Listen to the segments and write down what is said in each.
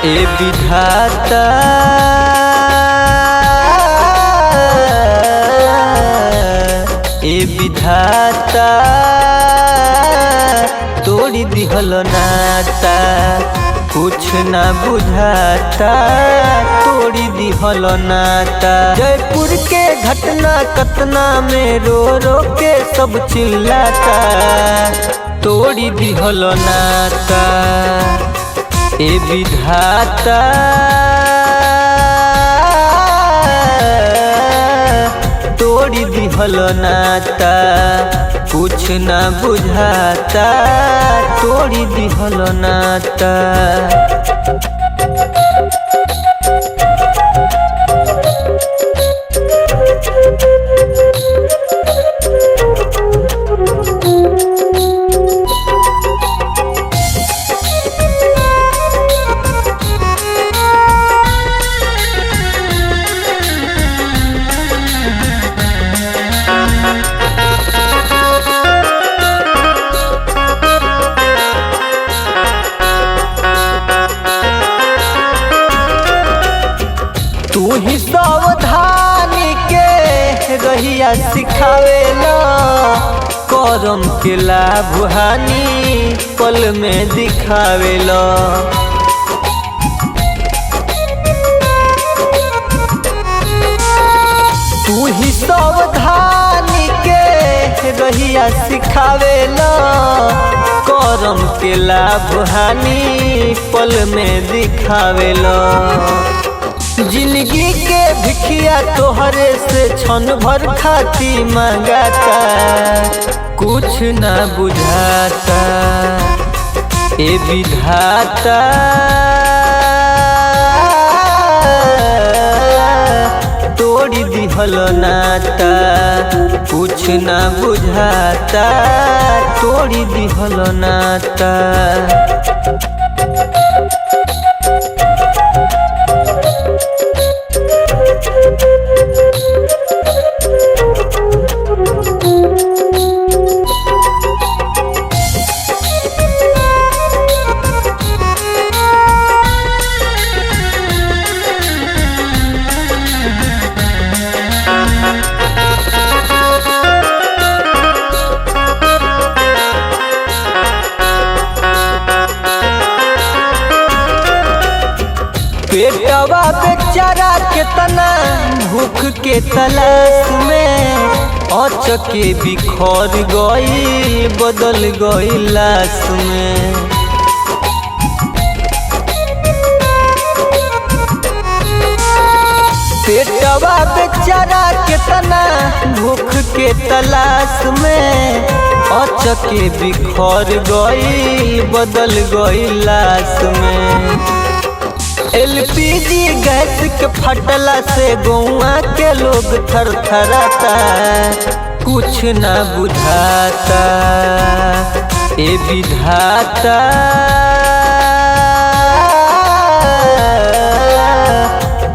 ए विधाता ए विधाता तोड़ी दिहल नाता कुछ ना बुझाता तोड़ी दिहल नाता। जयपुर के घटना कतना में रो रो के सब चिल्लाता तोड़ी दिहल नाता। ए विधाता तोड़ी दिहल नाता कुछ ना बुझाता तोड़ी दिहल नाता। तू ही सावधानी के रहिया सिखावेला करम के लाभ हानि पल में दिखावेला। तू ही सावधानी के रहिया सिखावेला करम के लाभ हानि पल में दिखावेला। जिंदगी के भिखिया तोहरे से क्षण भर खाती मंगाता कुछ ना बुझाता। ए विधाता तोड़ी दिहल नाता कुछ ना बुझाता तोड़ी दिहल नाता। पेटवा बेचारा केतना भूख के तलाश में अचके बिखर गई बदल गई लाश में। पेटवा बेचारा केतना भूख के तलाश में अचके बिखर गई बदल गई लाश में। एलपीजी गैस के फटला से गौआ के लोग थरथराता कुछ ना बुझाता। ए विधाता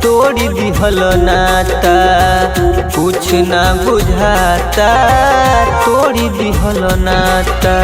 तोड़ी दिहल नाता कुछ ना बुझाता तोड़ी दिहल नाता।